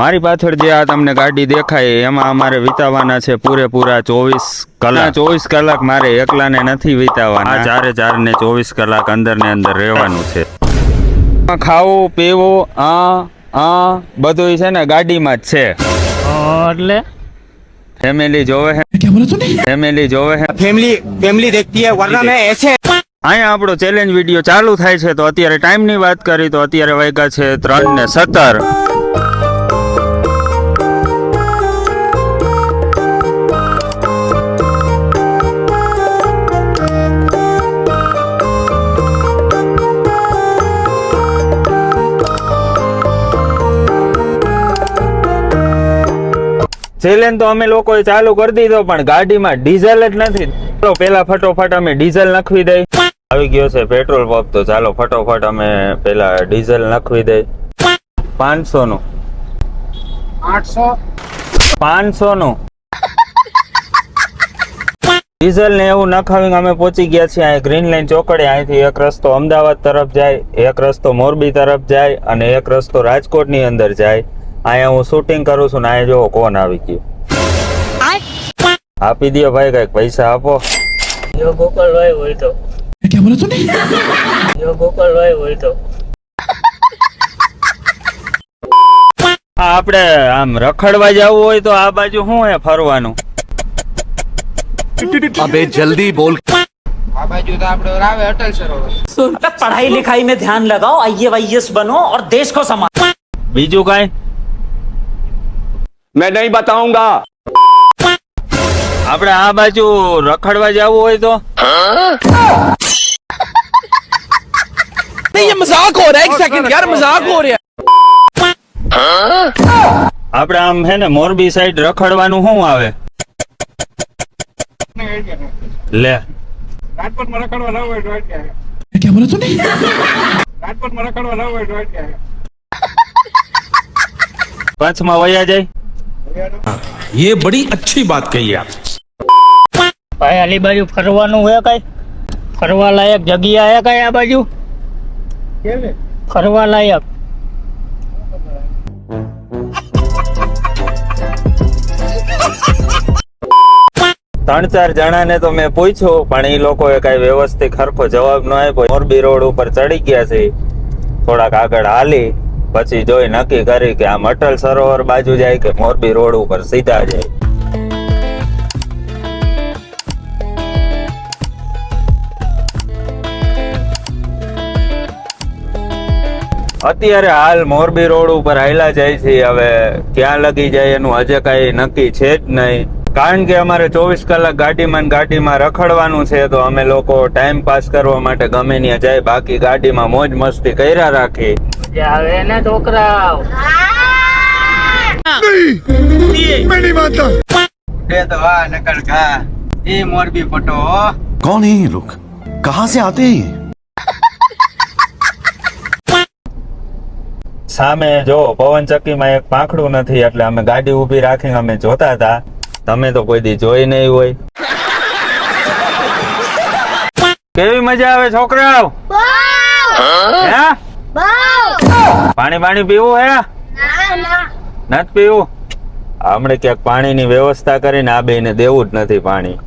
મારી પાછળ જે આ તમને ગાડી દેખાય એમાં અમારે વિતાવાના છે પૂરેપૂરા 24 કલાક મારે એકલાને નથી વિતાવાના. આ ચારે ને 24 કલાક અંદર ને અંદર રહેવાનું છે. ખાવું પીવું બધું છે ને ગાડીમાં જ છે. એટલે ફેમિલી જોવે છે, ફેમિલી જોવે છે, फैमिली देखती है वरना मैं ऐसे અહીંયા આપણો ચેલેન્જ વિડીયો ચાલુ થાય છે. તો અત્યારે ટાઈમની વાત કરી તો અત્યારે વાગ્યા છે 3:17. ચેલેન્જ તો અમે લોકોએ ચાલુ કરી દીધો પણ ગાડીમાં ડીઝલ જ નથી. ચાલો પેલા ફટોફટ અમે ડીઝલ નાખવી દઈ. આવી ગયો છે પેટ્રોલ પંપ તો ચાલો ફટોફટ અમે પેલા ડીઝલ નાખવી દઈ. 500 નું 500 નું ડીઝલ ને એવું નખાવીને અમે પહોંચી ગયા છીએ અહીંયા ગ્રીન લાઈન ચોકડે. અહીંથી એક રસ્તો અમદાવાદ તરફ જાય, એક રસ્તો મોરબી તરફ જાય અને એક રસ્તો રાજકોટ ની અંદર જાય. અહીંયા હું શૂટિંગ કરું છું ને અહીંયા જો કોણ આવી ગયું. આપી દો ભાઈ, કઈક પૈસા આપો. જો ગોપાલભાઈ હોય તો क्या बोला तूने જો ગોપાલભાઈ હોય તો આપણે આમ રખડવા જવું હોય તો આ બાજુ શું હે ફરવાનું? अबे जल्दी बोल આ બાજુ તો આપણે રાવે અટલ સરોવર. पढ़ाई लिखाई में ध्यान लगाओ, आईएएस बनो और देश को संभालो. બીજું કઈ? मैं नहीं बताऊंगा. આપણે આ બાજુ રખડવા જવું હોય તો नहीं ये मजाक हो रहा है, एक सेकंड यार मजाक हो रहा है. આપણે આમ હે ને મોરબી સાઈડ રખડવાનું શું આવે? લે રાજકોટમાં રખડવા ના હોય તો અત્યારે. क्या बोला तूने રાજકોટમાં રખડવા ના હોય તો અત્યારે. કચ્છમાં વયા જાય. ये बड़ी अच्छी बात कही आप. ભાઈ આલી બાજુ ફરવાનું હે કઈ? ફરવા લાયક જગ્યા હે કઈ આ બાજુ? કેવી? ફરવા લાયક 3-4 જણાને તો મેં પૂછ્યું પણ એ લોકોએ કઈ વ્યવસ્થિત ખરખો જવાબ ન આપ્યો. મોરબી રોડ ઉપર ચડી ગયા છે, થોડાક આગળ હાલી પછી જોઈ નક્કી કરી કે આમ અટલ સરોવર બાજુ જાય કે મોરબી રોડ ઉપર સીધા જાય. અત્યારે હાલ મોરબી રોડ ઉપર હાલ્યા જાય છે. હવે ક્યાં લગી જાય એનું હજે કઈ નક્કી છે જ નહીં, કારણ કે અમારે 24 કલાક ગાડીમાં રખડવાનું છે. તો અમે લોકો ટાઈમ પાસ કરવા માટે ગમે ત્યાં જાય, બાકી ગાડીમાં મોજ મસ્તી કર્યા રાખી. મજા આવે ને છોકરા? એ તો હા નકર ઘા એ મોરબી પટો. कौन है ये लोग, कहाँ से आते हैं ये? સામે જો પવન ચક્કીમાં એક પાંખડું નથી એટલે અમે ગાડી ઊભી રાખીને અમે જોતા હતા. તમે તો કોઈ દી જોઈ નહીં હોય. કેવી મજા આવે છોકરાઓ? હે? પાણી પીવું હે? નથી પીવું? હમણે ક્યાંક પાણીની વ્યવસ્થા કરીને આ બેને દેવું જ નથી પાણી.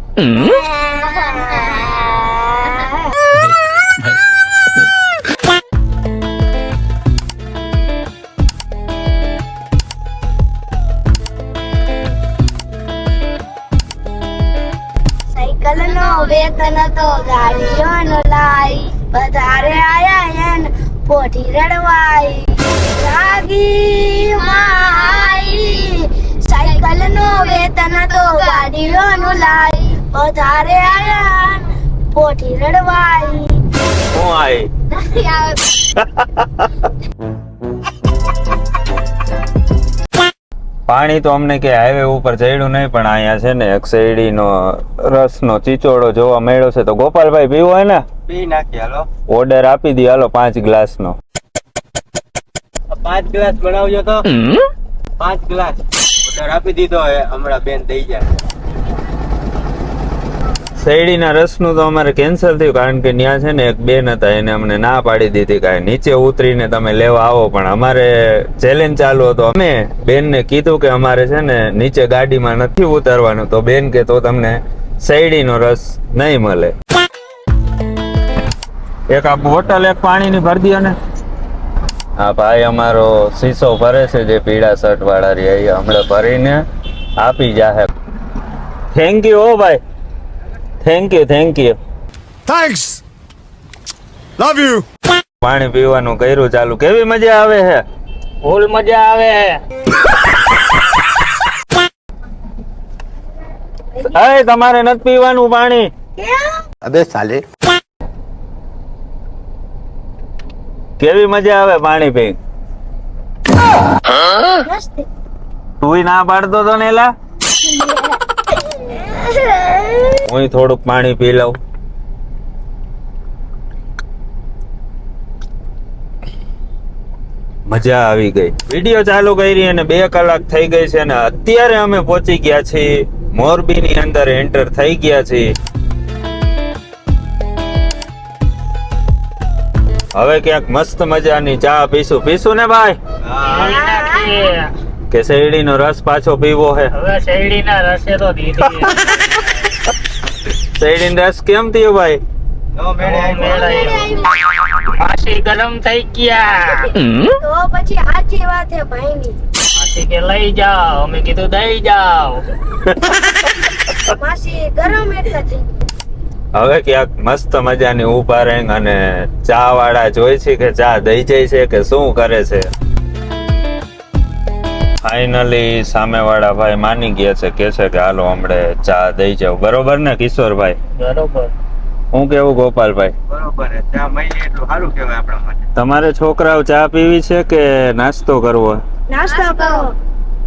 સાયકલનો વેતન તો ગાડીઓનો લાઈ, વધારે આયા એન પોઠી રડવાઈ. જાગી માઈ સાયકલનો વેતન તો ગાડીઓનો લાઈ, વધારે આયા પોઠી રડવાઈ. શું આય? નથી આવતું. પાણી તો અમને કે હાઈવે ઉપર ચડ્યું નહીં, પણ અહીંયા છે ને એક શેરડીનો રસનો ચીચોડો જોવા મળ્યો છે. તો ગોપાલભાઈ પીવો હોય ને? પી નાખી હાલો. ઓર્ડર આપી દી હાલો 5 ગ્લાસનો. 5 ગ્લાસ બનાવજો તો 5 ગ્લાસ ઓર્ડર આપી દીધો હે, હમણાં બેન દઈ જાય. શેરડીના રસનું તો અમારે કેન્સલ થયું કારણ કે ત્યાં છે ને એક બેન હતા એને અમને ના પાડી દીધી કે નીચે ઉતરીને તમે લેવા આવો, પણ અમારે ચેલેન્જ ચાલુ હતો. અમે બેનને કીધું કે અમારે છે ને નીચે ગાડીમાં નથી ઉતરવાનું, તો બેન કે તો તમને શેરડીનો રસ નહીં મળે. એક આ બોટલ એક પાણીની ભરી દો ને. આ ભાઈ અમારો શીશો ભરે છે જે પીળા શર્ટ વાળા રહ્યા, હમણાં ભરીને આપી જાહે. થેન્ક યુ ઓ ભાઈ, thank you thanks love you. પાણી પીવાનું કર્યું ચાલુ. કેવી મજા આવે છે? ફૂલ મજા આવે અય તમારે નથી પીવાનું પાણી. અબે સાલે કેવી મજા આવે પાણી પી? મસ્ત. તું ના પાડતો તો ને એલા. હું થોડુંક પાણી પી લઉં. મજા આવી ગઈ. વિડીયો ચાલુ કરી અને 2 કલાક થઈ ગઈ છે અને અત્યારે અમે પહોંચી ગયા છીએ મોરબીની અંદર, એન્ટર થઈ ગયા છીએ. હવે ક્યાંક મસ્ત મજાની ચા પીશું ને ભાઈ? નાખીએ. કે શેરડીનો રસ પાછો પીવો હે? હવે શેરડીના રસે તો દીધી. શેરડીનો રસ કેમ થયો ભાઈ? નો મેળે માસી ગરમ થઈ ગયા. તો પછી સાચી વાત છે ભાઈની. માસી કે લઈ જાઓ, અમે કીધું દઈ જાઓ. માસી ગરમ એટલે થઈ ગઈ. હવે ક્યાંક મસ્ત મજાની ઊભા રહી અને ચા વાળા જોઈ છે કે ચા દઈ જાય છે કે શું કરે છે. ફાઇનલી સામે વાળા ભાઈ માની ગયા છે, કે છે કે હાલો હમણે ચા દઈ જાવ. બરોબર ને કિશોરભાઈ? બરોબર. હું કેવું ગોપાલભાઈ? બરોબર છે. ચા મળી એટલું સારું કહેવાય આપણા માટે. તમારે છોકરાઓ ચા પીવી છે કે નાસ્તો કરવો? નાસ્તો કરો.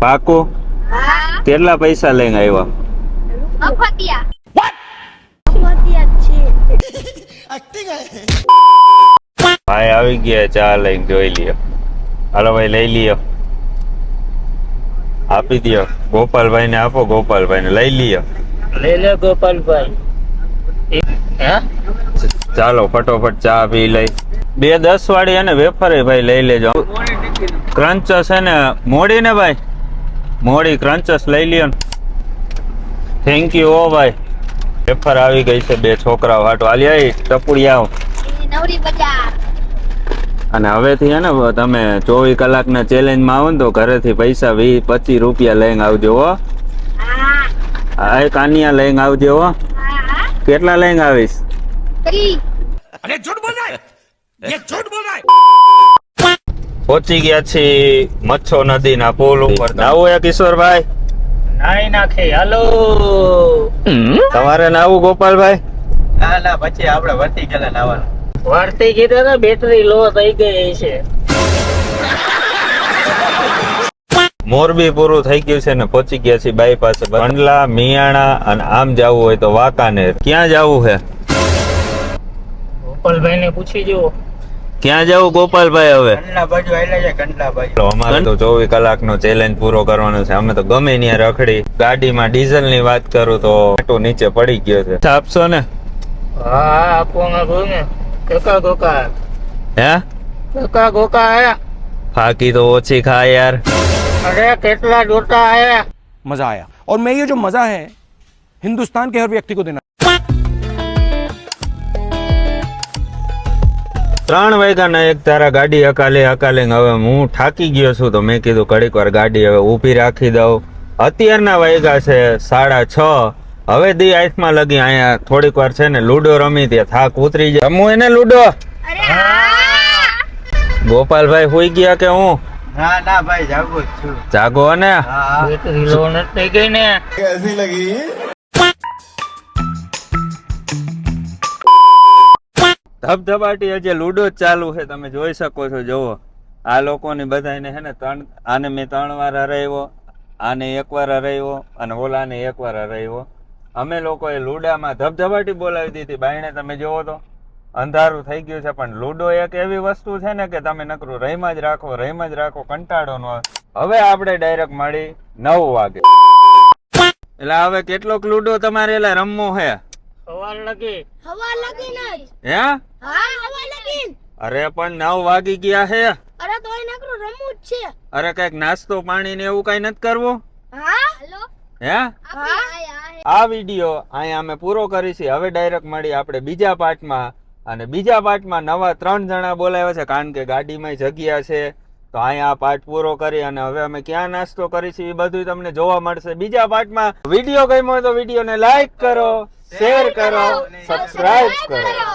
પાકું? હા. કેટલા પૈસા લઈને આવ્યા? મફતિયા. મફતિયા છે. ભાઈ આવી ગયા ચા લઈને, જોઈ લ્યો. હાલો ભાઈ લઈ લ્યો, આપી દો. ગોપાલભાઈ ને આપો, ગોપાલભાઈ ને લઈ લ્યો. લઈ લે ગોપાલભાઈ. હે? ચાલો ફટોફટ ચા પી લઈ. 2 10 વાળી અને વેફર ભાઈ લઈ લેજો. ક્રંચસ છે ને મોડી ને ભાઈ, મોડી ક્રંચસ લઈ લ્યો ને. થેન્ક યુ ઓ ભાઈ. વેફર આવી ગઈ છે 2 છોકરાઓ હાટો. હાલી ટપુડી આવો. નવરી બજાર. અને હવેથી હે ને તમે 24 કલાકના ચેલેન્જમાં આવો ને તો ઘરેથી પૈસા 20-25 રૂપિયા લઈને આવજો હો. હા. આ કાનિયા લઈને આવજો હો. હા. કેટલા લઈને આવીશ? 3. अरे झूठ बोल रहा है, ये झूठ बोल रहा है. પહોંચી ગયા છીએ મચ્છો નદીના પુલ ઉપર. નાવું હે કિશોરભાઈ? નાઈ નાખે. હાલો. તમારે નાવું ગોપાલભાઈ? ના પછી આપણે વર્તી ગયેલા નાવાનું. વર્તી કીધું તો બેટરી લો થઈ ગઈ છે. મોરબી પૂરું થઈ ગયું છે ને પહોંચી ગયા છીએ બાયપાસ. કંડલા, મિયાણા અને આમ જવું હોય તો વાંકાનેર. ક્યાં જવું છે? ગોપાલભાઈ ને પૂછી જુઓ. ક્યાં જવું ગોપાલભાઈ હવે? કંડલા બાજુ આવેલા છે, કંડલા બાજુ. અમારે તો 24 કલાકનો ચેલેન્જ પૂરો કરવાનો છે. અમે તો ગમે ત્યાં રખડી. ગાડીમાં ડીઝલ ની વાત કરું તો આટો નીચે પડી ગયો છે. આપશો ને? હા આપવામાં કહું ને. કાકા ગોકા. હે કાકા ગોકા આયા. ફાકી તો ઓછી ખા યાર. અરે કેટલા જોતા આયા. मजा आया और मैं ये जो मजा है हिंदुस्तान के हर व्यक्ति को देना. 3 વાગ્યાના એક તારા ગાડી હકાલે હવે હું થાકી ગયો છું તો મેં કીધું ઘડીક વાર ગાડી હવે ઊભી રાખી દઉં. અત્યારના વાગ્યા છે 6:30. હવે દી આંખમાં લગી અહીંયા થોડીક વાર છે ને લૂડો રમી ત્યાં થાક ઉતરી જાય. રમવું એને લૂડો? અરે હા. ગોપાલભાઈ હુઈ ગયા કે હું? ના ભાઈ જાગો જ છું. જાગો ને. હા. બેટરી લો નથી ગઈ ને. ધબધબાટી હજી લૂડો જ ચાલુ છે, તમે જોઈ શકો છો. જોવો આ લોકોની બધાને હે ને આને મેં 3 વાર હરાવ્યો, આને 1 વાર હરાવ્યો અને ઓલાને 1 વાર હરાવ્યો. અમે લોકોએ લૂડામાં ધબધબાટી બોલાવી દીધી. બાયણે તમે જોવો તો અંધારું થઈ ગયું છે, પણ લૂડો એક એવી વસ્તુ છે ને કે તમે નકરું રહીમાં જ રાખો, કંટાળો ન આવે. હવે આપણે ડાયરેક્ટ મળી 9 વાગે. એટલે હવે કેટલોક લૂડો તમારે એલા રમવો હે? લગી હવા લગીન જ હે હા હવા લગીન અરે પણ 9 વાગી ગયા હે અરે તોય નકરું રમવું જ છે અરે કઈક નાસ્તો પાણી ને એવું કઈ નથી કરવું હા હેલો હે આ વિડીયો અહીંયા અમે પૂરો કરીશું હવે ડાયરેક્ટ મળી આપણે બીજા પાર્ટમાં અને બીજા પાર્ટમાં નવા 3 જણા બોલાવ્યા છે કારણ કે ગાડીમાં જગ્યા છે તો અહીંયા આ પાર્ટ પૂરો કરી અને હવે અમે ક્યાં નાસ્તો કરીશું એ બધું તમને જોવા મળશે બીજા પાર્ટમાં વિડીયો ગમ્યો હોય તો વિડીયોને લાઈક કરો શેર કરો સબસ્ક્રાઇબ કરો